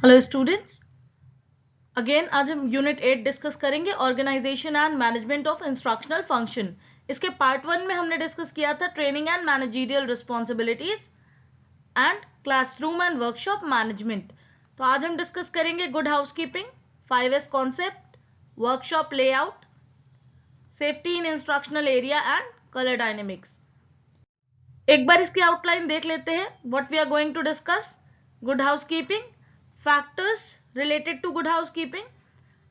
Hello students, again आज हम unit 8 discuss करेंगे organisation and management of instructional function. इसके पार्ट 1 में हमने डिस्कस किया था training and managerial responsibilities and classroom and workshop management. तो आज हम डिस्कस करेंगे good housekeeping, 5S concept, workshop layout, safety in instructional area and colour dynamics. एक बार इसकी आउटलाइन देख लेते हैं। What we are going to discuss: good housekeeping, factors related to good housekeeping,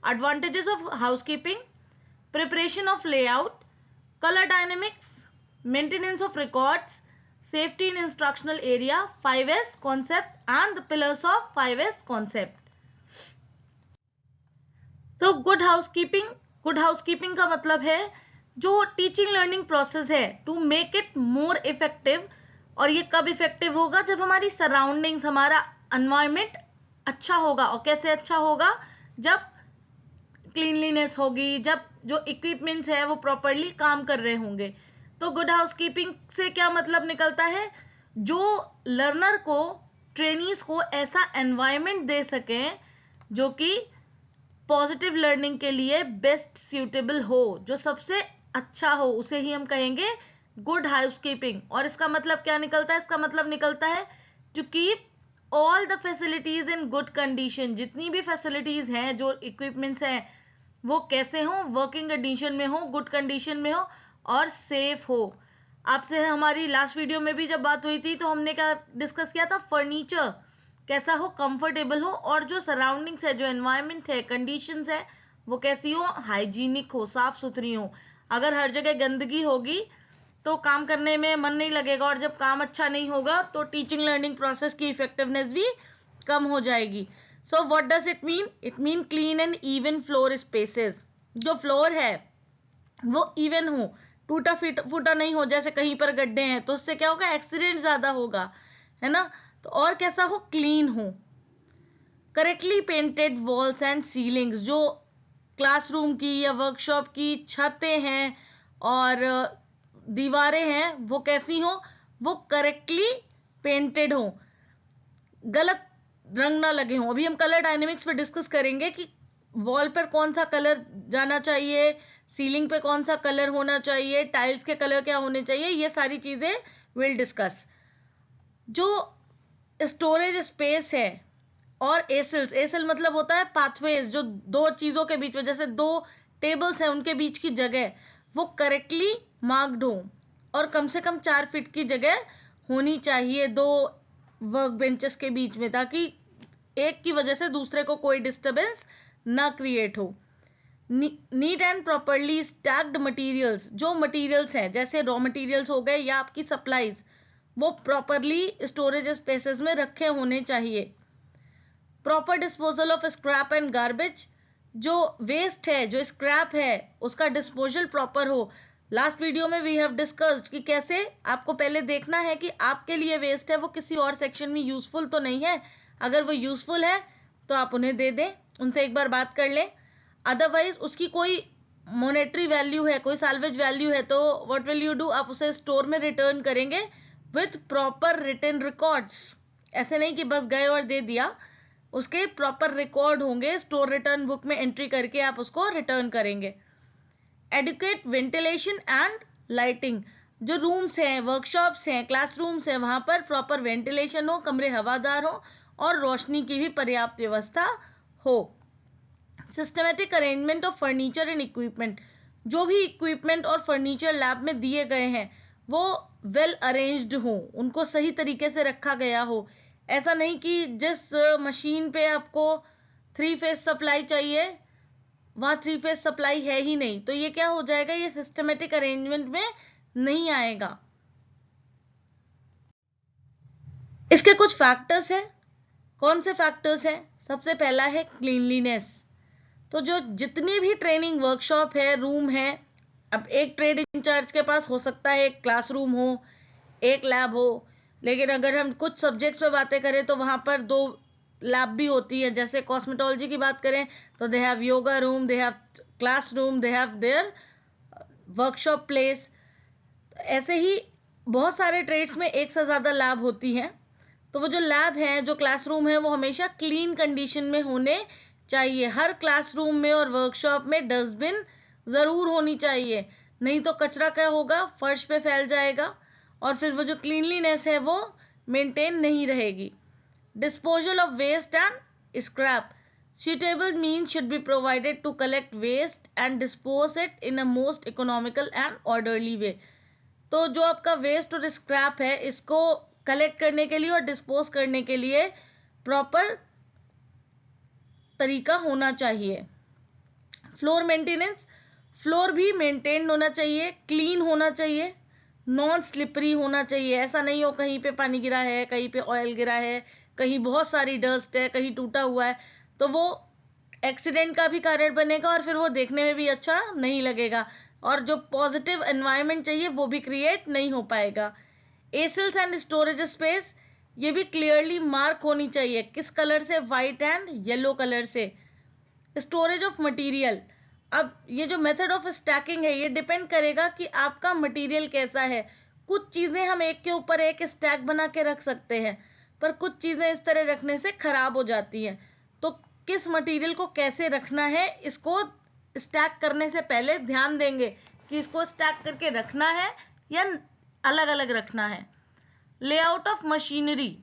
advantages of housekeeping, preparation of layout, color dynamics, maintenance of records, safety in instructional area, 5S concept and the pillars of 5S concept. So good housekeeping का मतलब है जो teaching learning process है to make it more effective. और ये कब effective होगा? जब हमारी सराउंडिंग्स, हमारा एनवायरमेंट अच्छा होगा। और कैसे अच्छा होगा? जब क्लीनलीनेस होगी, जब जो इक्विपमेंट्स है वो प्रॉपरली काम कर रहे होंगे। तो गुड हाउसकीपिंग से क्या मतलब निकलता है? जो लर्नर को, ट्रेनीज को ऐसा एनवायरमेंट दे सकें जो कि पॉजिटिव लर्निंग के लिए बेस्ट सूटेबल हो, जो सबसे अच्छा हो, उसे ही हम कहेंगे गुड हाउसकीपिंग। और इसका मतलब क्या निकलता है? इसका मतलब निकलता है to keep all the facilities in good condition. जितनी भी फैसिलिटीज हैं, जो इक्विपमेंट्स हैं, वो कैसे हो? वर्किंग कंडीशन में हो, गुड कंडीशन में हो और सेफ हो। आपसे हमारी लास्ट वीडियो में भी जब बात हुई थी तो हमने क्या डिस्कस किया था? फर्नीचर कैसा हो? कंफर्टेबल हो। और जो सराउंडिंग्स है, जो एनवायरमेंट है, कंडीशंस है, वो कैसी हो? हाइजीनिक हो, साफ सुथरी हो। अगर हर जगह गंदगी होगी तो काम करने में मन नहीं लगेगा, और जब काम अच्छा नहीं होगा तो टीचिंग लर्निंग प्रोसेस की इफेक्टिवनेस भी कम हो जाएगी। So what does it mean? It mean clean and even floor spaces. जो फ्लोर है वो इवन हो, टूटा फूटा नहीं हो। जैसे कहीं पर गड्ढे हैं तो उससे क्या होगा? एक्सीडेंट ज्यादा होगा, है ना? तो और कैसा हो? क्लीन हो। Correctly painted walls and ceilings. जो क्लासरूम की या वर्कशॉप की छतें हैं और दीवारें हैं, वो कैसी हो? वो करेक्टली पेंटेड हो, गलत रंग ना लगे हो। अभी हम कलर डायनेमिक्स पे डिस्कस करेंगे कि वॉल पर कौन सा कलर जाना चाहिए, सीलिंग पे कौन सा कलर होना चाहिए, टाइल्स के कलर क्या होने चाहिए, ये सारी चीजें विल डिस्कस। जो स्टोरेज स्पेस है और एसल्स, एसल मतलब होता है पाथवेज, जो दो चीजों के बीच में, जैसे दो टेबल्स हैं उनके बीच की जगह, वो करेक्टली मार्क्ड हो। और कम से कम 4 फीट की जगह होनी चाहिए दो वर्क बेंचेस के बीच में, ताकि एक की वजह से दूसरे को कोई डिस्टरबेंस ना क्रिएट हो। Neat and properly stacked materials. जो मटेरियल्स हैं, जैसे रॉ मटेरियल्स हो गए या आपकी सप्लाईज, वो प्रॉपरली स्टोरेज स्पेसेस में रखे होने चाहिए। Proper disposal of scrap and garbage. जो वेस्ट है, जो स्क्रैप है, उसका डिस्पोजल प्रॉपर हो। लास्ट वीडियो में वी हैव डिस्कस्ड कि कैसे आपको पहले देखना है कि आपके लिए वेस्ट है वो किसी और सेक्शन में यूजफुल तो नहीं है। अगर वो यूजफुल है तो आप उन्हें दे दें, उनसे एक बार बात कर लें। अदरवाइज उसकी कोई मॉनेटरी वैल्यू है, कोई सैल्वेज वैल्यू है, तो व्हाट विल यू डू? आप उसे स्टोर में रिटर्न करेंगे विथ प्रॉपर रिटन रिकॉर्ड्स। ऐसे नहीं कि बस गए और दे दिया, उसके प्रॉपर रिकॉर्ड होंगे। स्टोर रिटर्न बुक में एंट्री करके आप उसको रिटर्न करेंगे। Adequate ventilation and lighting. जो रूम्स हैं, वर्कशॉप्स हैं, क्लासरूम्स हैं, वहां पर प्रॉपर वेंटिलेशन हो, कमरे हवादार हो और रोशनी की भी पर्याप्त व्यवस्था हो। Systematic arrangement of furniture and equipment. जो भी इक्विपमेंट और फर्नीचर लैब में दिए गए हैं वो वेल अरेंज्ड हो, उनको सही तरीके से रखा गया हो। ऐसा नहीं कि जिस मशीन पे आपको 3 फेज सप्लाई चाहिए वहां 3 फेज सप्लाई है ही नहीं, तो ये क्या हो जाएगा? ये सिस्टमेटिक अरेंजमेंट में नहीं आएगा। इसके कुछ फैक्टर्स हैं। कौन से फैक्टर्स हैं? सबसे पहला है क्लीनलीनेस। तो जो जितनी भी ट्रेनिंग वर्कशॉप है, रूम है, अब एक ट्रेड इंचार्ज के पास हो सकता है एक क्लासरूम हो, एक लैब हो, लेकिन अगर हम कुछ सब्जेक्ट्स पे बातें करें तो वहां पर 2 लैब भी होती है। जैसे कॉस्मेटोलॉजी की बात करें तो they have yoga room, they have classroom, they have their workshop place. ऐसे ही बहुत सारे ट्रेड्स में एक से ज्यादा लैब होती हैं। तो वो जो लैब है, जो क्लासरूम है, वो हमेशा क्लीन कंडीशन में होने चाहिए। हर क्लासरूम में और वर्कशॉप में डस्टबिन जरूर होनी चाहिए, नहीं तो कचरा क्या होगा, फर्श पे फैल जाएगा और फिर वो जो क्लीनलीनेस है वो मेंटेन नहीं रहेगी। Disposal of waste and scrap, suitable means should be provided to collect waste and dispose it in a most economical and orderly way। तो जो आपका वेस्ट और स्क्रैप है, इसको कलेक्ट करने के लिए और डिस्पोज करने के लिए प्रॉपर तरीका होना चाहिए। फ्लोर मेंटेनेंस, फ्लोर भी मेंटेन होना चाहिए, क्लीन होना चाहिए, नॉन स्लिपरी होना चाहिए। ऐसा नहीं हो कहीं पे पानी गिरा है, कहीं पे ऑयल गिरा है, कहीं बहुत सारी डस्ट है, कहीं टूटा हुआ है, तो वो एक्सीडेंट का भी कारण बनेगा और फिर वो देखने में भी अच्छा नहीं लगेगा और जो पॉजिटिव एनवायरनमेंट चाहिए वो भी क्रिएट नहीं हो पाएगा। एसिल्स एंड स्टोरेज स्पेस, ये भी क्लियरली मार्क होनी चाहिए, किस कलर से, व्हाइट एंड येलो कलर से। स्टोरेज ऑफ मटेरियल, अब ये जो मेथड ऑफ स्टैकिंग है ये डिपेंड करेगा कि आपका मटेरियल कैसा है। कुछ चीजें हम एक के ऊपर एक स्टैक बना के रख सकते हैं, पर कुछ चीजें इस तरह रखने से खराब हो जाती हैं। तो किस मटेरियल को कैसे रखना है, इसको स्टैक करने से पहले ध्यान देंगे कि इसको स्टैक करके रखना है या अलग अलग रखना है। लेआउट ऑफ मशीनरी,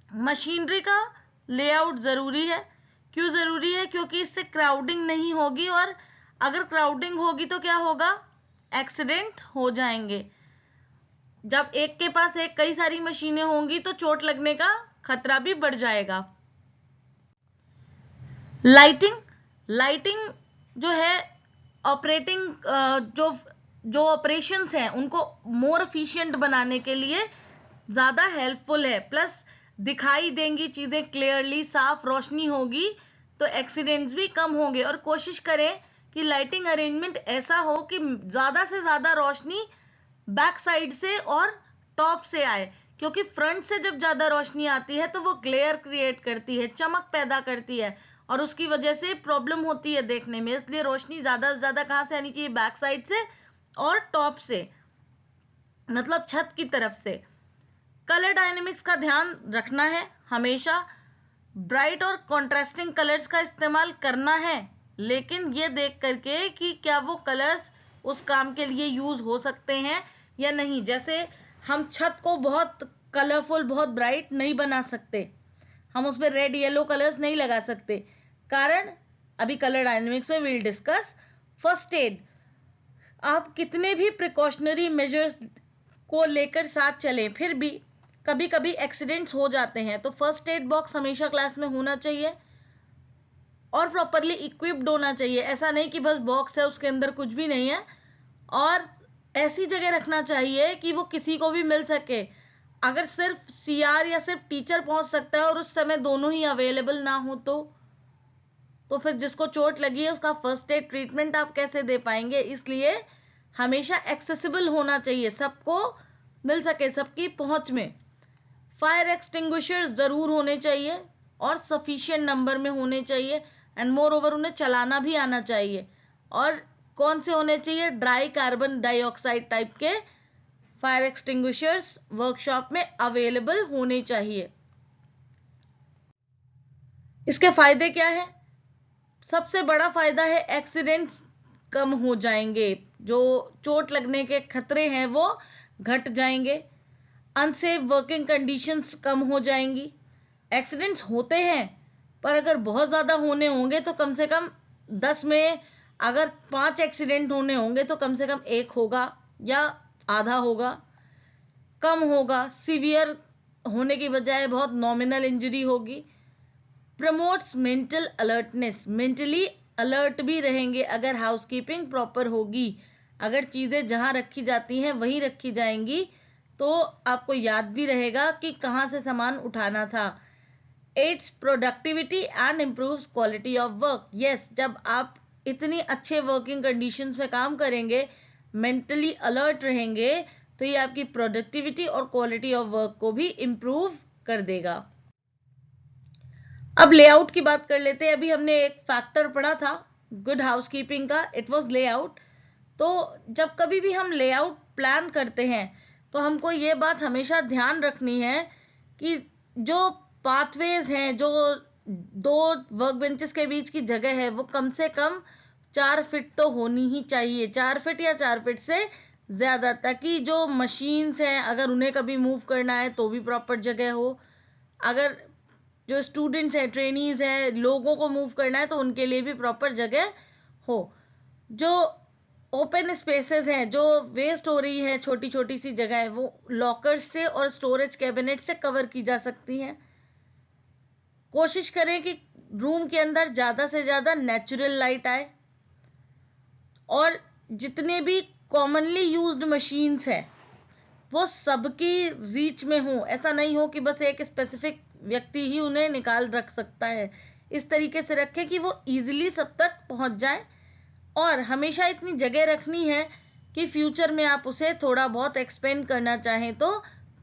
मशीनरी का लेआउट जरूरी है। क्यों जरूरी है? क्योंकि इससे क्राउडिंग नहीं होगी और अगर क्राउडिंग होगी तो क्या होगा, एक्सीडेंट हो जाएंगे। जब एक के पास एक कई सारी मशीनें होंगी तो चोट लगने का खतरा भी बढ़ जाएगा। लाइटिंग, लाइटिंग जो है ऑपरेटिंग जो ऑपरेशंस हैं उनको मोर एफिशिएंट बनाने के लिए ज्यादा हेल्पफुल है, प्लस दिखाई देंगी चीजें क्लियरली, साफ रोशनी होगी तो एक्सीडेंट्स भी कम होंगे। और कोशिश करें कि लाइटिंग अरेंजमेंट ऐसा हो कि ज्यादा से ज्यादा रोशनी बैक साइड से और टॉप से आए, क्योंकि फ्रंट से जब ज्यादा रोशनी आती है तो वो ग्लेयर क्रिएट करती है, चमक पैदा करती है और उसकी वजह से प्रॉब्लम होती है देखने में। इसलिए रोशनी ज्यादा से ज्यादा कहां से आनी चाहिए, बैक साइड से और टॉप से, मतलब छत की तरफ से। कलर डायनेमिक्स का ध्यान रखना है, हमेशा ब्राइट और कॉन्ट्रास्टिंग कलर्स का इस्तेमाल करना है, लेकिन ये देख करके कि क्या वो कलर्स उस काम के लिए यूज हो सकते हैं या नहीं। जैसे हम छत को बहुत कलरफुल, बहुत ब्राइट नहीं बना सकते, हम उसमें रेड येलो कलर्स नहीं लगा सकते, कारण अभी कलर डायनेमिक्स में विल डिस्कस। फर्स्ट एड, आप कितने भी प्रिकॉशनरी मेजर्स को लेकर साथ चलें फिर भी कभी कभी एक्सीडेंट्स हो जाते हैं, तो फर्स्ट एड बॉक्स हमेशा क्लास में होना चाहिए और प्रॉपरली इक्विप्ड होना चाहिए। ऐसा नहीं कि बस बॉक्स है उसके अंदर कुछ भी नहीं है, और ऐसी जगह रखना चाहिए कि वो किसी को भी मिल सके। अगर सिर्फ सीआर या सिर्फ टीचर पहुंच सकता है और उस समय दोनों ही अवेलेबल ना हो तो फिर जिसको चोट लगी है उसका फर्स्ट एड ट्रीटमेंट आप कैसे दे पाएंगे। इसलिए हमेशा एक्सेसिबल होना चाहिए, सबको मिल सके, सबकी पहुंच में। फायर एक्सटिंग्विशर जरूर होने चाहिए और सफिशिएंट नंबर में होने चाहिए, एंड मोर ओवर उन्हें चलाना भी आना चाहिए। और कौन से होने चाहिए, ड्राई कार्बन डाइऑक्साइड टाइप के फायर एक्सटिंग्विशर्स वर्कशॉप में अवेलेबल होने चाहिए। इसके फायदे क्या है? सबसे बड़ा फायदा है एक्सीडेंट्स कम हो जाएंगे, जो चोट लगने के खतरे हैं वो घट जाएंगे, अनसेफ वर्किंग कंडीशंस कम हो जाएंगी। एक्सीडेंट्स होते हैं पर अगर बहुत ज्यादा होने होंगे तो कम से कम 10 में अगर 5 एक्सीडेंट होने होंगे तो कम से कम 1 होगा या आधा होगा, कम होगा। सीवियर होने की बजाय बहुत नॉमिनल इंजरी होगी। Promotes mental alertness, mentally alert भी रहेंगे अगर हाउसकीपिंग प्रॉपर होगी। अगर चीजें जहां रखी जाती हैं वहीं रखी जाएंगी तो आपको याद भी रहेगा कि कहां से सामान उठाना था। Aids productivity and improves quality of work. Yes, जब आप इतनी अच्छे वर्किंग कंडीशंस में काम करेंगे, मेंटली अलर्ट रहेंगे, तो ये आपकी प्रोडक्टिविटी और क्वालिटी ऑफ वर्क को भी इम्प्रूव कर देगा। अब लेआउट की बात कर लेते हैं। अभी हमने एक फैक्टर पढ़ा था गुड हाउसकीपिंग का, इट वाज लेआउट। तो जब कभी भी हम लेआउट प्लान करते हैं तो हमको ये बात हमेशा ध्यान रखनी है कि जो पाथवेज हैं, जो 2 वर्क बेंचेस के बीच की जगह है, वो कम से कम 4 फीट तो होनी ही चाहिए, 4 फीट या 4 फीट से ज्यादा, ताकि जो मशीन्स हैं अगर उन्हें कभी मूव करना है तो भी प्रॉपर जगह हो, अगर जो स्टूडेंट्स हैं, ट्रेनीज हैं, लोगों को मूव करना है तो उनके लिए भी प्रॉपर जगह हो। जो ओपन स्पेसेस हैं, जो वेस्ट हो रही है छोटी छोटी सी जगह है, वो लॉकर्स से और स्टोरेज कैबिनेट से कवर की जा सकती हैं। कोशिश करें कि रूम के अंदर ज्यादा से ज्यादा नेचुरल लाइट आए, और जितने भी कॉमनली यूज्ड मशीन्स हैं वो सबकी रीच में हो। ऐसा नहीं हो कि बस एक स्पेसिफिक व्यक्ति ही उन्हें निकाल रख सकता है। इस तरीके से रखें कि वो इजीली सब तक पहुंच जाए, और हमेशा इतनी जगह रखनी है कि फ्यूचर में आप उसे थोड़ा बहुत एक्सपेंड करना चाहें तो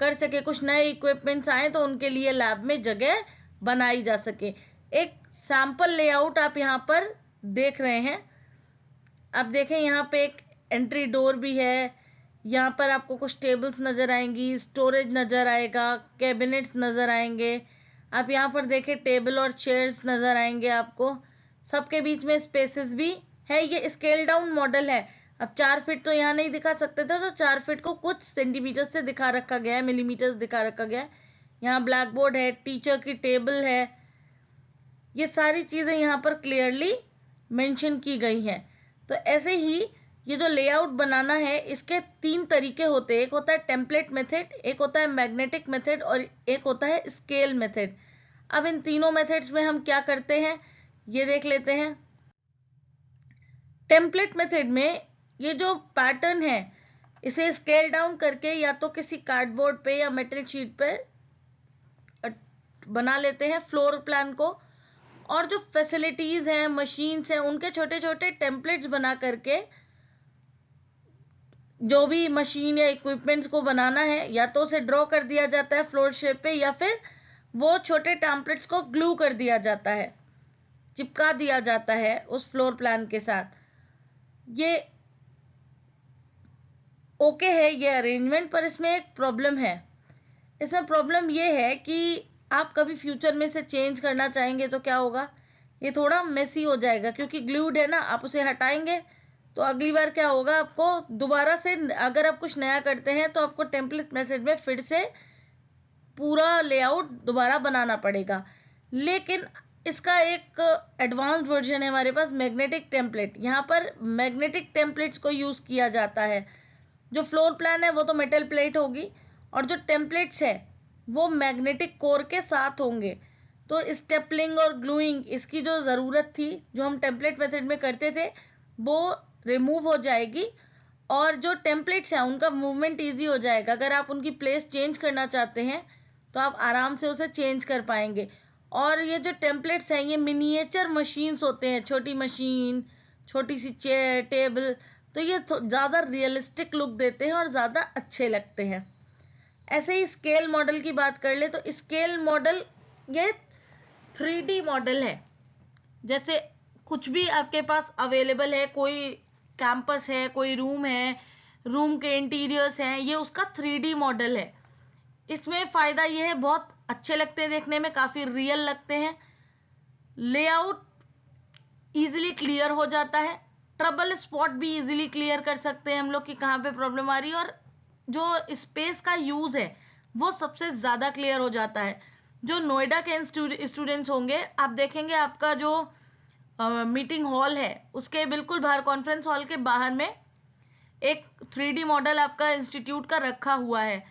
कर सके। कुछ नए इक्विपमेंट्स आए तो उनके लिए लैब में जगह बनाई जा सके। एक सैंपल लेआउट आप यहाँ पर देख रहे हैं। आप देखें, यहाँ पे एक एंट्री डोर भी है, यहाँ पर आपको कुछ टेबल्स नजर आएंगी, स्टोरेज नजर आएगा, कैबिनेट्स नजर आएंगे। आप यहाँ पर देखें, टेबल और चेयर्स नजर आएंगे आपको, सबके बीच में स्पेसेस भी है। ये स्केल डाउन मॉडल है। अब 4 फीट तो यहाँ नहीं दिखा सकते थे, तो 4 फीट को कुछ सेंटीमीटर से दिखा रखा गया है, मिलीमीटर दिखा रखा गया है। यहाँ ब्लैक बोर्ड है, टीचर की टेबल है, ये सारी चीजें यहाँ पर क्लियरली मेंशन की गई हैं। तो ऐसे ही ये जो लेआउट बनाना है, इसके 3 तरीके होते हैं। एक होता है टेम्पलेट मेथड, एक होता है मैग्नेटिक मेथड, और एक होता है स्केल मेथड। अब इन तीनों मेथड्स में हम क्या करते हैं ये देख लेते हैं। टेम्पलेट मेथड में ये जो पैटर्न है, इसे स्केल डाउन करके या तो किसी कार्डबोर्ड पे या मेटल शीट पे बना लेते हैं फ्लोर प्लान को, और जो फैसिलिटीज हैं, मशीन्स हैं, उनके छोटे छोटे टेम्पलेट्स बना करके जो भी मशीन या इक्विपमेंट्स को बनाना है, या तो उसे ड्रॉ कर दिया जाता है फ्लोर शेप पे, या फिर वो छोटे टेम्पलेट्स को ग्लू कर दिया जाता है, चिपका दिया जाता है उस फ्लोर प्लान के साथ। ये ओके है ये अरेंजमेंट, पर इसमें एक प्रॉब्लम है। इसमें प्रॉब्लम ये है कि आप कभी फ्यूचर में से चेंज करना चाहेंगे तो क्या होगा, ये थोड़ा मेसी हो जाएगा, क्योंकि ग्लूड है ना। आप उसे हटाएंगे तो अगली बार क्या होगा, आपको दोबारा से अगर आप कुछ नया करते हैं तो आपको टेम्पलेट मेथड में फिर से पूरा लेआउट दोबारा बनाना पड़ेगा। लेकिन इसका एक एडवांस्ड वर्जन है हमारे पास, मैग्नेटिक टेम्पलेट। यहाँ पर मैग्नेटिक टेम्पलेट्स को यूज किया जाता है। जो फ्लोर प्लान है वो तो मेटल प्लेट होगी, और जो टेम्पलेट्स है वो मैग्नेटिक कोर के साथ होंगे। तो स्टेपलिंग और ग्लूइंग, इसकी जो ज़रूरत थी जो हम टेम्पलेट मेथड में करते थे, वो रिमूव हो जाएगी, और जो टेम्पलेट्स हैं उनका मूवमेंट इजी हो जाएगा। अगर आप उनकी प्लेस चेंज करना चाहते हैं तो आप आराम से उसे चेंज कर पाएंगे। और ये जो टेम्पलेट्स हैं, ये मिनिएचर मशीन्स होते हैं, छोटी मशीन, छोटी सी चेयर, टेबल, तो ये ज़्यादा रियलिस्टिक लुक देते हैं और ज़्यादा अच्छे लगते हैं। ऐसे ही स्केल मॉडल की बात कर ले, तो स्केल मॉडल ये 3D मॉडल है। जैसे कुछ भी आपके पास अवेलेबल है, कोई कैंपस है, कोई रूम है, रूम के इंटीरियर्स हैं, ये उसका 3D मॉडल है। इसमें फायदा ये है, बहुत अच्छे लगते हैं देखने में, काफी रियल लगते हैं, लेआउट इजीली क्लियर हो जाता है, ट्रबल स्पॉट भी इजीली क्लियर कर सकते हैं हम लोग कि कहाँ पे प्रॉब्लम आ रही है, और जो स्पेस का यूज है वो सबसे ज्यादा क्लियर हो जाता है। जो नोएडा के स्टूडेंट्स होंगे, आप देखेंगे आपका जो मीटिंग हॉल है उसके बिल्कुल बाहर, कॉन्फ्रेंस हॉल के बाहर में एक 3D मॉडल आपका इंस्टीट्यूट का रखा हुआ है।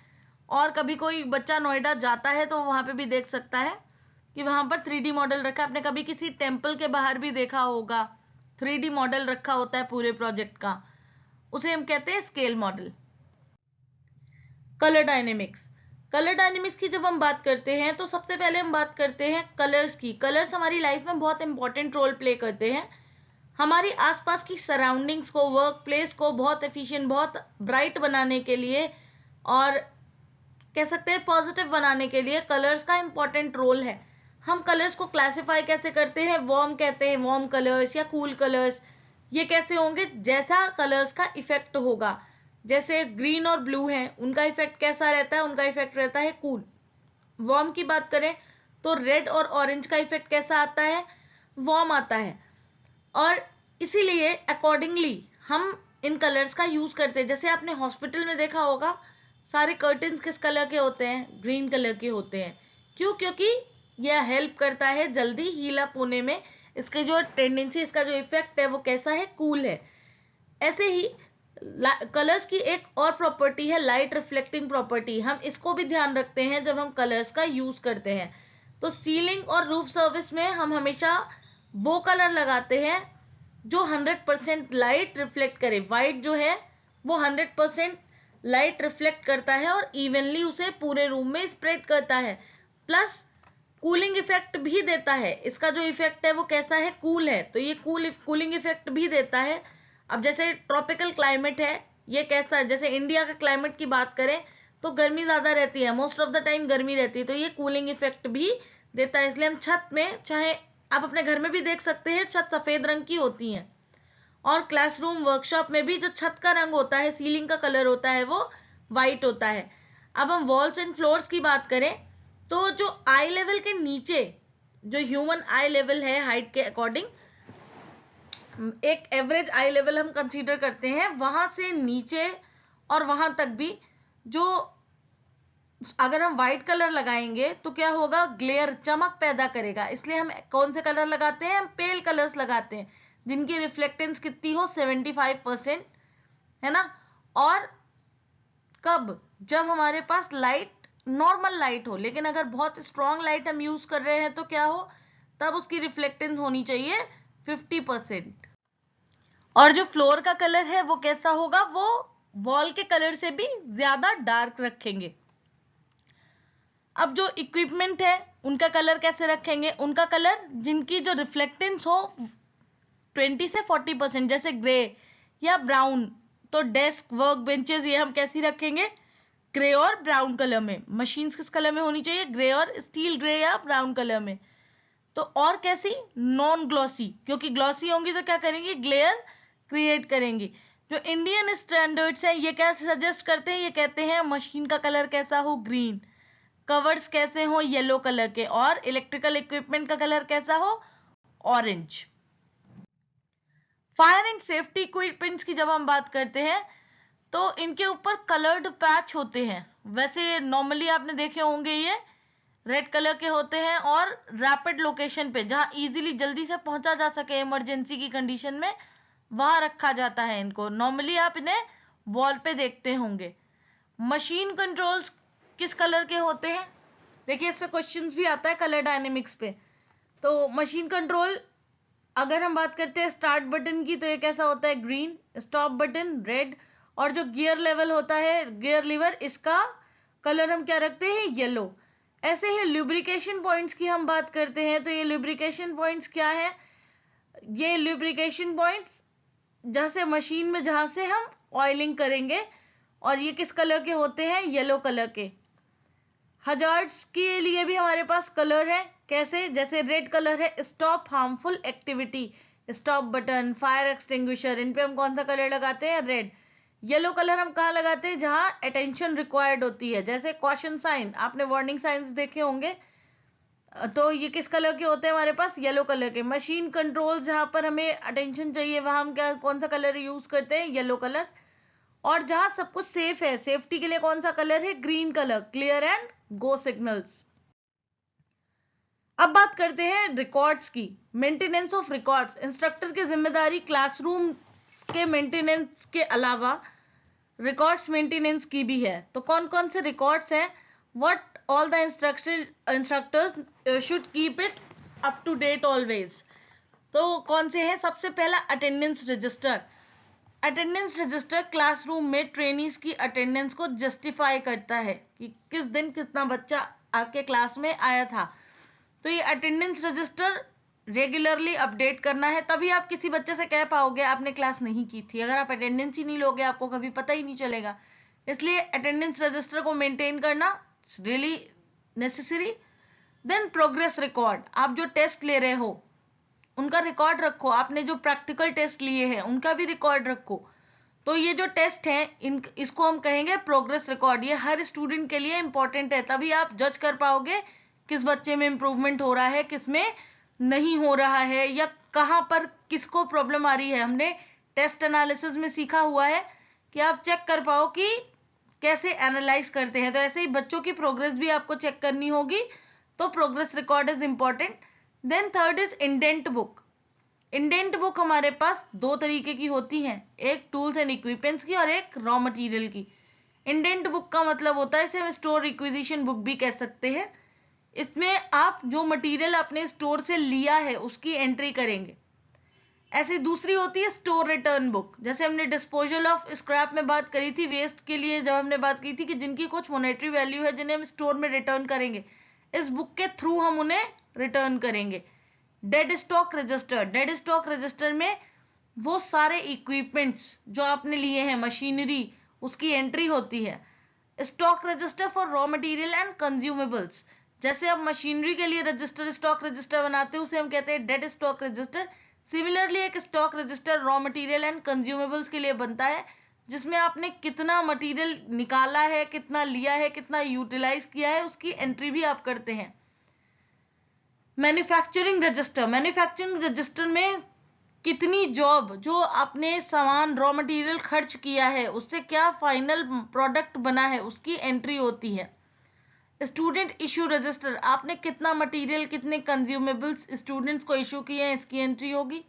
और कभी कोई बच्चा नोएडा जाता है तो वहां पे भी देख सकता है कि वहां पर 3D मॉडल रखा है। आपने कभी किसी टेम्पल के बाहर भी देखा होगा, 3D मॉडल रखा होता है पूरे प्रोजेक्ट का, उसे हम कहते हैं scale model. Colour dynamics, colour dynamics की जब हम बात करते हैं तो सबसे पहले हम बात करते हैं कलर्स की। कलर्स हमारी लाइफ में बहुत इंपॉर्टेंट रोल प्ले करते हैं। हमारी आसपास की सराउंडिंग्स को, वर्क प्लेस को बहुत एफिशिएंट, बहुत ब्राइट बनाने के लिए, और कह सकते हैं पॉजिटिव बनाने के लिए कलर्स का इंपॉर्टेंट रोल है। हम कलर्स को क्लासिफाई कैसे करते हैं, वार्म कहते हैं, वार्म कलर्स या कूल कलर्स। ये कैसे होंगे, जैसा कलर्स का इफेक्ट होगा। जैसे ग्रीन और ब्लू हैं, उनका इफेक्ट कैसा रहता है, उनका इफेक्ट रहता है कूल। वार्म की बात करें तो रेड और ऑरेंज का इफेक्ट कैसा आता है, वार्म आता है। और इसीलिए अकॉर्डिंगली हम इन कलर्स का यूज करते हैं। जैसे आपने हॉस्पिटल में देखा होगा सारे कर्टन्स किस कलर के होते हैं, ग्रीन कलर के होते हैं। क्यों? क्योंकि यह हेल्प करता है जल्दी हील अप होने में। इसके जो टेंडेंसी, इसका जो इफेक्ट है वो कैसा है, कूल है। ऐसे ही कलर्स की एक और प्रॉपर्टी है लाइट रिफ्लेक्टिंग प्रॉपर्टी। हम इसको भी ध्यान रखते हैं जब हम कलर्स का यूज करते हैं। तो सीलिंग और रूफ सर्विस में हम हमेशा वो कलर लगाते हैं जो 100% लाइट रिफ्लेक्ट करे। वाइट जो है वो 100% लाइट रिफ्लेक्ट करता है और इवनली उसे पूरे रूम में स्प्रेड करता है, प्लस कूलिंग इफेक्ट भी देता है। इसका जो इफेक्ट है वो कैसा है, कूल है, तो ये कूलिंग इफेक्ट भी देता है। अब जैसे ट्रॉपिकल क्लाइमेट है, ये कैसा है, जैसे इंडिया का क्लाइमेट की बात करें तो गर्मी ज्यादा रहती है, मोस्ट ऑफ द टाइम गर्मी रहती है, तो ये कूलिंग इफेक्ट भी देता है। इसलिए हम छत में, चाहे आप अपने घर में भी देख सकते हैं, छत सफेद रंग की होती है। और क्लासरूम वर्कशॉप में भी जो छत का रंग होता है, सीलिंग का कलर होता है, वो व्हाइट होता है। अब हम वॉल्स एंड फ्लोर्स की बात करें तो जो आई लेवल के नीचे, जो ह्यूमन आई लेवल है हाइट के अकॉर्डिंग, एक एवरेज आई लेवल हम कंसीडर करते हैं, वहां से नीचे और वहां तक भी जो, अगर हम व्हाइट कलर लगाएंगे तो क्या होगा, ग्लेयर, चमक पैदा करेगा। इसलिए हम कौन से कलर लगाते हैं, हम पेल कलर्स लगाते हैं जिनकी रिफ्लेक्टेंस कितनी हो, 75%, है ना। और कब, जब हमारे पास लाइट नॉर्मल लाइट हो, लेकिन अगर बहुत स्ट्रॉन्ग लाइट हम यूज कर रहे हैं तो क्या हो, तब उसकी रिफ्लेक्टेंस होनी चाहिए 50%। और जो फ्लोर का कलर है वो कैसा होगा, वो वॉल के कलर से भी ज्यादा डार्क रखेंगे। अब जो इक्विपमेंट है उनका कलर कैसे रखेंगे, उनका कलर जिनकी जो रिफ्लेक्टेंस हो 20 से 40%, जैसे ग्रे या ब्राउन। तो डेस्क, वर्क बेंचेस, ये हम कैसी रखेंगे, ग्रे और ब्राउन कलर में। मशीन्स किस कलर में होनी चाहिए, ग्रे और स्टील ग्रे या ब्राउन कलर में। तो और कैसी, नॉन ग्लॉसी, क्योंकि ग्लॉसी होंगी तो क्या करेंगी, ग्लेयर क्रिएट करेंगी। जो इंडियन स्टैंडर्ड्स हैं ये क्या सजेस्ट करते हैं, ये कहते हैं मशीन का कलर कैसा हो, ग्रीन, कवर्स कैसे हो, येलो कलर के, और इलेक्ट्रिकल इक्विपमेंट का कलर कैसा हो, orange. Fire and safety equipments की जब हम बात करते हैं तो इनके ऊपर कलर्ड पैच होते हैं। वैसे नॉर्मली आपने देखे होंगे ये रेड कलर के होते हैं, और रैपिड लोकेशन पे जहां इजीली जल्दी से पहुंचा जा सके इमरजेंसी की कंडीशन में, वहां रखा जाता है इनको। नॉर्मली आप इन्हें वॉल पे देखते होंगे। मशीन कंट्रोल्स किस कलर के होते हैं, देखिए इस पे क्वेश्चंस भी आता है कलर डायनेमिक्स पे। तो मशीन कंट्रोल, अगर हम बात करते हैं स्टार्ट बटन की, तो ये कैसा होता है, ग्रीन, स्टॉप बटन रेड, और जो गियर लेवल होता है, गियर लीवर, इसका कलर हम क्या रखते हैं, येलो। ऐसे ही लुब्रिकेशन पॉइंट्स की हम बात करते हैं तो ये लुब्रिकेशन पॉइंट्स क्या है, ये लुब्रिकेशन पॉइंट्स जहां से मशीन में, जहां से हम ऑयलिंग करेंगे, और ये किस कलर के होते हैं, येलो कलर के। हजार्ड्स के लिए भी हमारे पास कलर है, कैसे, जैसे रेड कलर है stop harmful activity, stop button, fire extinguisher, इन पे हम कौन सा कलर लगाते हैं, रेड। येलो कलर हम कहाँ लगाते हैं, जहां अटेंशन रिक्वायर्ड होती है, जैसे कॉशन साइन, आपने वार्निंग साइंस देखे होंगे, तो ये किस कलर के होते हैं हमारे पास, येलो कलर के। मशीन कंट्रोल जहां पर हमें अटेंशन चाहिए वहां हम क्या, कौन सा कलर यूज करते हैं, येलो कलर। और जहां सब कुछ सेफ है, सेफ्टी के लिए कौन सा कलर है, green colour, clear and go signals. अब बात करते हैं रिकॉर्ड्स की, मेंटेनेंस ऑफ रिकॉर्ड्स। इंस्ट्रक्टर की जिम्मेदारी क्लासरूम के मेंटेनेंस के अलावा रिकॉर्ड्स मेंटेनेंस की भी है। तो कौन कौन से रिकॉर्ड्स हैं, what all the instructors should keep it up to date always. तो कौन से हैं, सबसे पहला attendance register. Attendance register classroom में ट्रेनीज की अटेंडेंस को जस्टिफाई करता है कि किस दिन कितना बच्चा आपके क्लास में आया था। तो ये अटेंडेंस रजिस्टर रेगुलरली अपडेट करना है, तभी आप किसी बच्चे से कह पाओगे आपने क्लास नहीं की थी। अगर आप अटेंडेंस ही नहीं लोगे आपको कभी पता ही नहीं चलेगा। इसलिए अटेंडेंस रजिस्टर को मेंटेन करना really necessary. Then progress record, आप जो टेस्ट ले रहे हो उनका रिकॉर्ड रखो, आपने जो प्रैक्टिकल टेस्ट लिए हैं उनका भी रिकॉर्ड रखो। तो ये जो टेस्ट है इसको हम कहेंगे प्रोग्रेस रिकॉर्ड। ये हर स्टूडेंट के लिए इंपॉर्टेंट है, तभी आप जज कर पाओगे किस बच्चे में इंप्रूवमेंट हो रहा है, किस में नहीं हो रहा है, या कहाँ पर किसको प्रॉब्लम आ रही है। हमने टेस्ट एनालिसिस में सीखा हुआ है कि आप चेक कर पाओ कि कैसे एनालाइज करते हैं। तो ऐसे ही बच्चों की प्रोग्रेस भी आपको चेक करनी होगी, तो progress record is important. Then third is indent book. Indent book हमारे पास दो तरीके की होती हैं, एक टूल्स एंड इक्विपमेंट्स की और एक रॉ मटेरियल की। इंडेंट बुक का मतलब होता है, इसे हम स्टोर रिक्विजिशन बुक भी कह सकते हैं। इसमें आप जो मटेरियल आपने स्टोर से लिया है उसकी एंट्री करेंगे। ऐसी दूसरी होती है स्टोर रिटर्न बुक। जैसे हमने डिस्पोजल ऑफ स्क्रैप में बात करी थी, वेस्ट के लिए जब हमने बात की थी कि जिनकी कुछ मॉनेटरी वैल्यू है, जिन्हें हम स्टोर में रिटर्न करेंगे, इस बुक के थ्रू हम उन्हें रिटर्न करेंगे। Dead stock register. Dead stock register में वो सारे इक्विपमेंट्स जो आपने लिए हैं, मशीनरी, उसकी एंट्री होती है। Stock register for raw material and consumables. जैसे आप मशीनरी के लिए रजिस्टर, स्टॉक रजिस्टर बनाते हैं, उसे हम कहते हैं डेड स्टॉक रजिस्टर। सिमिलरली एक stock register raw material and consumables के लिए बनता है, जिसमें आपने कितना मटेरियल निकाला है, कितना लिया है, कितना यूटिलाइज किया है, उसकी एंट्री भी आप करते हैं। Manufacturing register. मैन्युफैक्चरिंग रजिस्टर में कितनी जॉब, जो आपने सामान रॉ मटेरियल खर्च किया है, उससे क्या फाइनल प्रोडक्ट बना है, उसकी एंट्री होती है। स्टूडेंट इशू रजिस्टर, आपने कितना मटेरियल, कितने कंज्यूमेबल्स स्टूडेंट्स को इशू किए हैं, इसकी एंट्री होगी।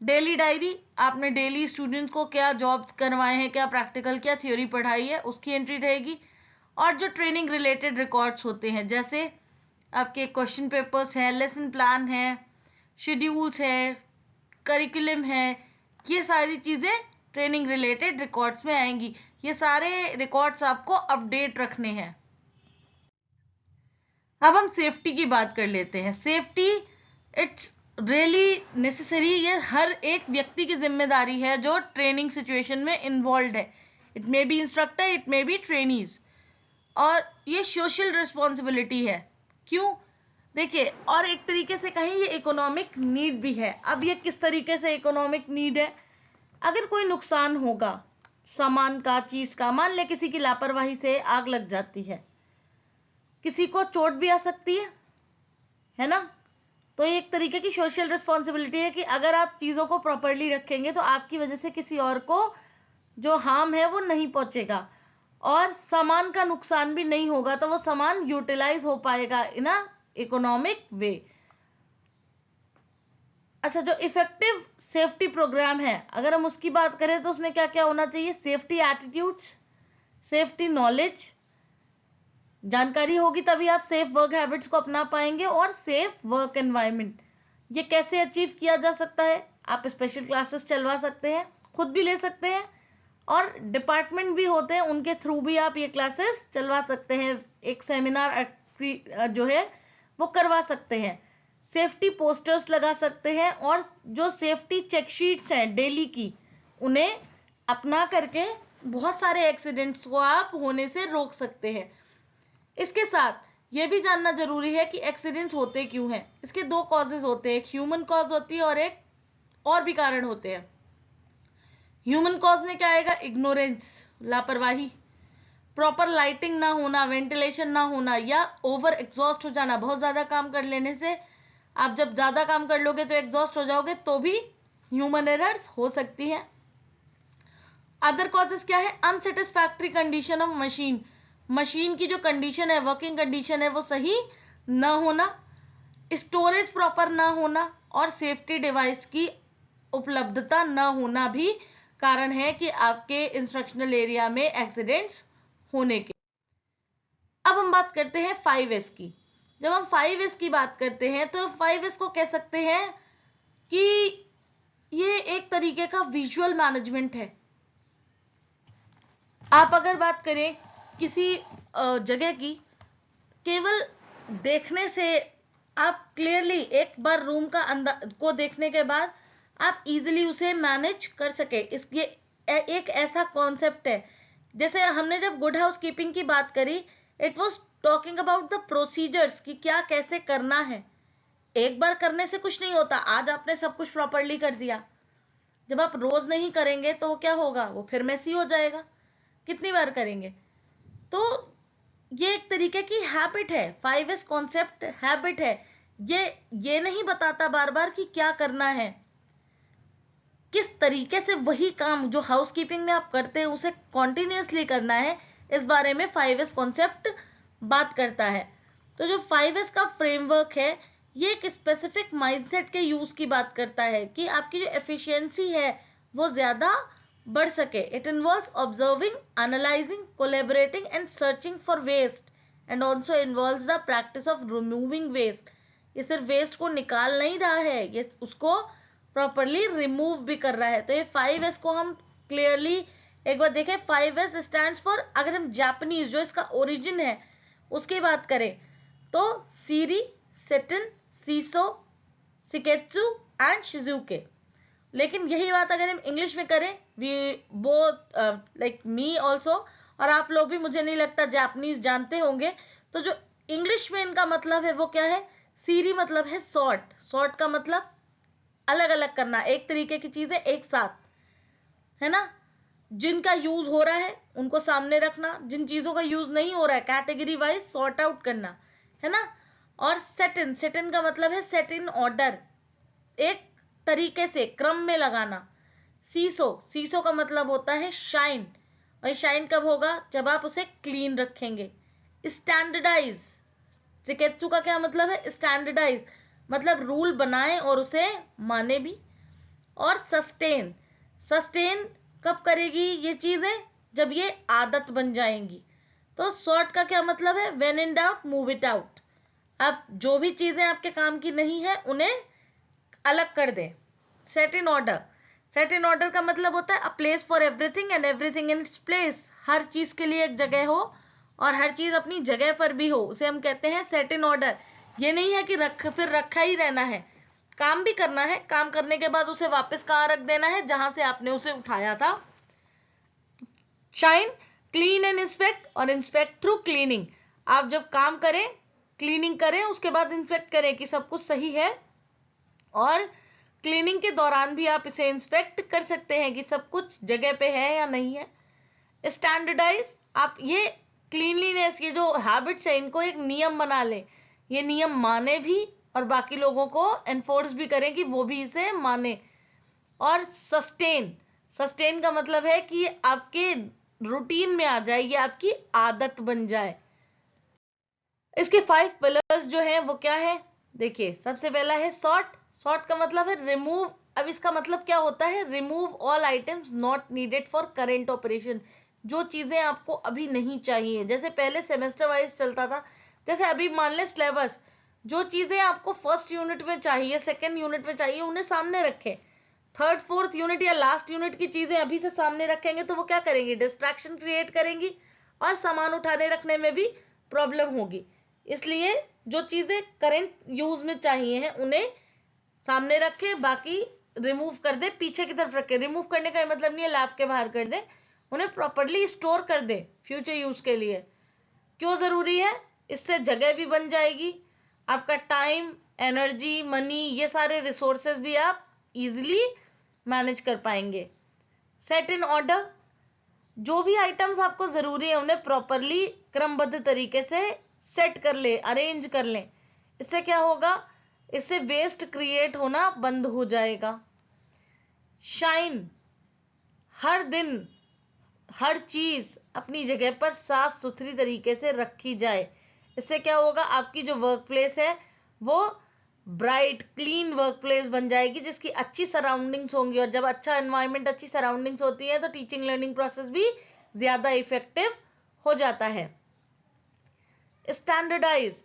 डेली डायरी, आपने डेली स्टूडेंट्स को क्या जॉब्स करवाए हैं, क्या प्रैक्टिकल, क्या थ्योरी पढ़ाई है, उसकी एंट्री रहेगी। और जो ट्रेनिंग रिलेटेड रिकॉर्ड्स होते हैं, जैसे आपके क्वेश्चन पेपर्स हैं, लेसन प्लान है, शेड्यूल्स है, करिकुलम है, ये सारी चीज़ें ट्रेनिंग रिलेटेड रिकॉर्ड्स में आएंगी। ये सारे रिकॉर्ड्स आपको अपडेट रखने हैं। अब हम सेफ्टी की बात कर लेते हैं। Safety it's really necessary. ये हर एक व्यक्ति की जिम्मेदारी है जो ट्रेनिंग सिचुएशन में इन्वॉल्व है। It may be instructor, it may be trainees, और ये सोशल रिस्पॉन्सिबिलिटी है। क्यों? देखिए, और एक तरीके से कहें ये इकोनॉमिक नीड भी है। अब ये किस तरीके से इकोनॉमिक नीड है? अगर कोई नुकसान होगा सामान का, चीज का, मान ले किसी की लापरवाही से आग लग जाती है, किसी को चोट भी आ सकती है ना? तो ये एक तरीके की सोशल रिस्पॉन्सिबिलिटी है कि अगर आप चीजों को प्रॉपरली रखेंगे तो आपकी वजह से किसी और को जो हार्म है वो नहीं पहुंचेगा, और सामान का नुकसान भी नहीं होगा, तो वो सामान यूटिलाइज हो पाएगा इन अ इकोनॉमिक वे। अच्छा, जो इफेक्टिव सेफ्टी प्रोग्राम है, अगर हम उसकी बात करें तो उसमें क्या क्या होना चाहिए? सेफ्टी एटीट्यूड्स, सेफ्टी नॉलेज, जानकारी होगी तभी आप सेफ वर्क हैबिट्स को अपना पाएंगे, और सेफ वर्क एनवायरनमेंट। ये कैसे अचीव किया जा सकता है? आप स्पेशल क्लासेस चलवा सकते हैं, खुद भी ले सकते हैं, और डिपार्टमेंट भी होते हैं, उनके थ्रू भी आप ये क्लासेस चलवा सकते हैं। एक सेमिनार जो है वो करवा सकते हैं। सेफ्टी पोस्टर्स लगा सकते हैं, और जो सेफ्टी चेकशीट्स हैं डेली की, उन्हें अपना करके बहुत सारे एक्सीडेंट्स को आप होने से रोक सकते हैं। इसके साथ ये भी जानना जरूरी है कि एक्सीडेंट्स होते क्यों हैं। इसके दो कॉजेज होते हैं, एक ह्यूमन कॉज होती है और एक और भी कारण होते हैं। ह्यूमन कॉज में क्या आएगा? इग्नोरेंस, लापरवाही, प्रॉपर लाइटिंग ना होना, वेंटिलेशन ना होना, या ओवर एग्जॉस्ट हो जाना। बहुत ज्यादा काम कर लेने से, आप जब ज्यादा काम कर लोगे तो एग्जॉस्ट हो जाओगे, तो भी ह्यूमन एरर्स हो सकती है। अदर कॉजेस क्या है? Unsatisfactory condition of machine, machine की जो कंडीशन है, वर्किंग कंडीशन है, वो सही ना होना, स्टोरेज प्रॉपर ना होना, और सेफ्टी डिवाइस की उपलब्धता ना होना भी कारण है कि आपके इंस्ट्रक्शनल एरिया में एक्सीडेंट्स होने के। अब हम बात करते हैं 5S की। जब हम 5S की बात करते हैं तो 5S को कह सकते हैं कि ये एक तरीके का विजुअल मैनेजमेंट है। आप अगर बात करें किसी जगह की, केवल देखने से आप क्लियरली एक बार रूम का अंदर को देखने के बाद आप इजीली उसे मैनेज कर सके, इसलिए एक ऐसा कॉन्सेप्ट है। जैसे हमने जब गुड हाउस कीपिंग की बात करी, it was talking about the procedures कि क्या कैसे करना है। एक बार करने से कुछ नहीं होता, आज आपने सब कुछ प्रॉपरली कर दिया, जब आप रोज नहीं करेंगे तो वो क्या होगा, वो फिर मेसी हो जाएगा। कितनी बार करेंगे? तो ये एक तरीके की हैबिट है। 5S कॉन्सेप्ट हैबिट है। ये नहीं बताता बार बार कि क्या करना है, किस तरीके से वही काम जो हाउसकीपिंग में आप करते हैं उसे कॉन्टिन्यूसली करना है, इस बारे में 5S कॉन्सेप्ट बात करता है। तो जो 5S का फ्रेमवर्क है, ये एक स्पेसिफिक माइंडसेट के यूज की बात करता है कि आपकी जो एफिशिएंसी है वो ज्यादा बढ़ सके। It involves observing, analysing, collaborating and searching for waste and also involves the practice of removing waste. ये सिर्फ वेस्ट को निकाल नहीं रहा है, ये उसको प्रॉपरली रिमूव भी कर रहा है। तो ये 5S को हम क्लियरली एक बार देखें। 5S स्टैंड्स फॉर, अगर हम जापानीज जो इसका ओरिजिन है उसकी बात करें तो सीरी, सेटन, सीसो, सिकेत्सु एंड शिजुके। लेकिन यही बात अगर हम इंग्लिश में करें, we both like me also, और आप लोग भी मुझे नहीं लगता जापानीज जानते होंगे। तो जो इंग्लिश में इनका मतलब है वो क्या है? सीरी मतलब है सॉर्ट। सॉर्ट का मतलब अलग अलग करना, एक तरीके की चीजें एक साथ, है ना। जिनका यूज हो रहा है उनको सामने रखना, जिन चीजों का यूज नहीं हो रहा है कैटेगरी वाइज सॉर्ट आउट करना, है ना। और सेट इन, सेट इन का मतलब है सेट इन ऑर्डर, एक तरीके से क्रम में लगाना। सीसो, सीसो का मतलब होता है शाइन, और शाइन कब होगा? जब आप उसे क्लीन रखेंगे। स्टैंडर्डाइज, जिकेत्सु का क्या मतलब है? स्टैंडर्डाइज मतलब रूल बनाए और उसे माने भी। और सस्टेन, सस्टेन कब करेगी ये चीजें? जब ये आदत बन जाएंगी। तो शॉर्ट का क्या मतलब है? When in doubt move it out. अब जो भी चीजें आपके काम की नहीं है उन्हें अलग कर दें। Set in order, set in order का मतलब होता है a place for everything and everything in its place. हर चीज के लिए एक जगह हो और हर चीज अपनी जगह पर भी हो, उसे हम कहते हैं सेट इन ऑर्डर। ये नहीं है कि फिर रखा ही रहना है, काम भी करना है, काम करने के बाद उसे वापस कहाँ रख देना है? जहां से आपने उसे उठाया था। शाइन, क्लीन एंड इंस्पेक्ट, और इंस्पेक्ट थ्रू क्लीनिंग। आप जब काम करें, क्लीनिंग करें, उसके बाद इंस्पेक्ट करें कि सब कुछ सही है, और क्लीनिंग के दौरान भी आप इसे इंस्पेक्ट कर सकते हैं कि सब कुछ जगह पे है या नहीं है। स्टैंडर्डाइज, आप ये क्लीनलीनेस, ये जो हैबिट्स है इनको एक नियम बना लें, ये नियम माने भी और बाकी लोगों को एनफोर्स भी करें कि वो भी इसे माने। और सस्टेन, सस्टेन का मतलब है कि आपके रूटीन में आ जाए, ये आपकी आदत बन जाए। इसके 5 पिलर्स जो हैं वो क्या है? देखिए, सबसे पहला है सॉर्ट। सॉर्ट का मतलब है रिमूव। अब इसका मतलब क्या होता है? Remove all items not needed for current operation. जो चीजें आपको अभी नहीं चाहिए, जैसे पहले सेमेस्टर वाइज चलता था, जैसे अभी मान ले सिलेबस, जो चीजें आपको फर्स्ट यूनिट में चाहिए, सेकेंड यूनिट में चाहिए, उन्हें सामने रखें। थर्ड फोर्थ यूनिट या लास्ट यूनिट की चीजें अभी से सामने रखेंगे तो वो क्या करेंगी? डिस्ट्रैक्शन क्रिएट करेंगी और सामान उठाने रखने में भी प्रॉब्लम होगी। इसलिए जो चीजें करेंट यूज में चाहिए हैं उन्हें सामने रखे, बाकी रिमूव कर दे, पीछे की तरफ रखे। रिमूव करने का मतलब नहीं है लैब के बाहर कर दे, उन्हें प्रॉपर्ली स्टोर कर दे फ्यूचर यूज के लिए। क्यों जरूरी है? इससे जगह भी बन जाएगी, आपका टाइम, एनर्जी, मनी, ये सारे रिसोर्सेज भी आप इजिली मैनेज कर पाएंगे। सेट इन ऑर्डर, जो भी आइटम्स आपको जरूरी है उन्हें प्रॉपरली क्रमबद्ध तरीके से सेट कर ले, अरेंज कर लें। इससे क्या होगा? इससे वेस्ट क्रिएट होना बंद हो जाएगा। शाइन, हर दिन हर चीज अपनी जगह पर साफ सुथरी तरीके से रखी जाए। इससे क्या होगा? आपकी जो वर्क प्लेस है वो ब्राइट क्लीन वर्क प्लेस बन जाएगी, जिसकी अच्छी सराउंडिंग्स होंगी, और जब अच्छा एनवायरनमेंट, अच्छी सराउंडिंग्स होती है तो टीचिंग लर्निंग प्रोसेस भी ज्यादा इफेक्टिव हो जाता है। स्टैंडर्डाइज,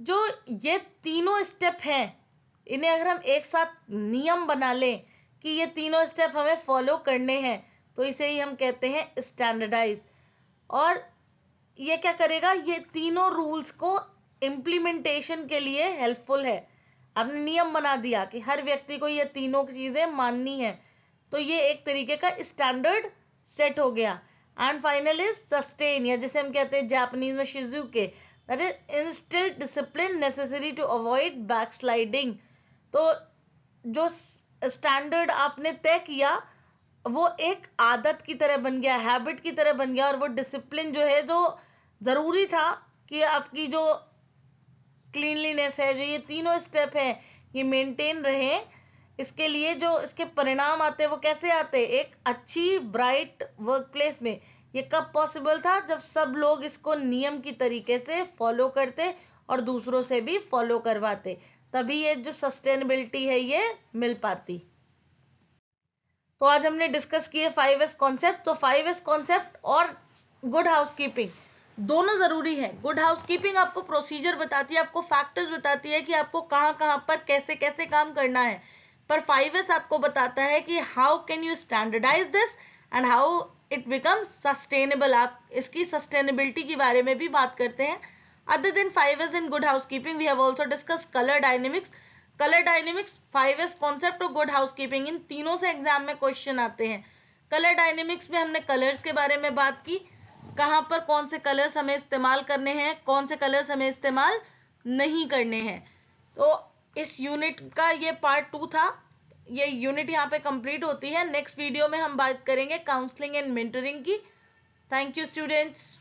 जो ये तीनों स्टेप हैं, इन्हें अगर हम एक साथ नियम बना लें कि ये तीनों स्टेप हमें फॉलो करने हैं तो इसे ही हम कहते हैं स्टैंडर्डाइज। और ये क्या करेगा? ये तीनों रूल्स को इम्प्लीमेंटेशन के लिए हेल्पफुल है। आपने नियम बना दिया कि हर व्यक्ति को ये तीनों चीजें माननी है, तो ये एक तरीके का स्टैंडर्ड सेट हो गया। एंड फाइनल इज सस्टेन, या जिसे हम कहते हैं जापानीज में शिजुके, that is instil discipline necessary to avoid backsliding. तो जो स्टैंडर्ड आपने तय किया वो एक आदत की तरह बन गया, हैबिट की तरह बन गया, और वो डिसिप्लिन जो है, जो जरूरी था कि आपकी जो क्लीनलीनेस है, जो ये तीनों स्टेप है, ये मेंटेन रहे, इसके लिए जो इसके परिणाम आते हैं वो कैसे आते हैं, एक अच्छी ब्राइट वर्क प्लेस में। ये कब पॉसिबल था, जब सब लोग इसको नियम की तरीके से फॉलो करते और दूसरों से भी फॉलो करवाते, तभी ये जो सस्टेनेबिलिटी है ये मिल पाती। तो आज हमने डिस्कस किए 5S कॉन्सेप्ट। तो 5S कॉन्सेप्ट और गुड हाउसकीपिंग दोनों जरूरी है। गुड हाउसकीपिंग आपको प्रोसीजर बताती है, आपको फैक्टर्स बताती है कि आपको कहां कहां पर कैसे कैसे काम करना है, पर 5S आपको बताता है कि how can you standardise this and how it become sustainable. आप इसकी सस्टेनेबिलिटी के बारे में भी बात करते हैं। Other than 5S in good housekeeping we have also discuss colour dynamics. Colour dynamics, 5S concept और गुड हाउसकीपिंग, इन तीनों से एग्जाम में क्वेश्चन आते हैं। कलर डायनेमिक्स में हमने कलर्स के बारे में बात की, कहां पर कौन से कलर्स हमें इस्तेमाल करने हैं, कौन से कलर्स हमें इस्तेमाल नहीं करने हैं। तो इस यूनिट का ये पार्ट 2 था। ये यूनिट यहाँ पे कंप्लीट होती है। नेक्स्ट वीडियो में हम बात करेंगे काउंसलिंग एंड मेंटरिंग की। Thank you students.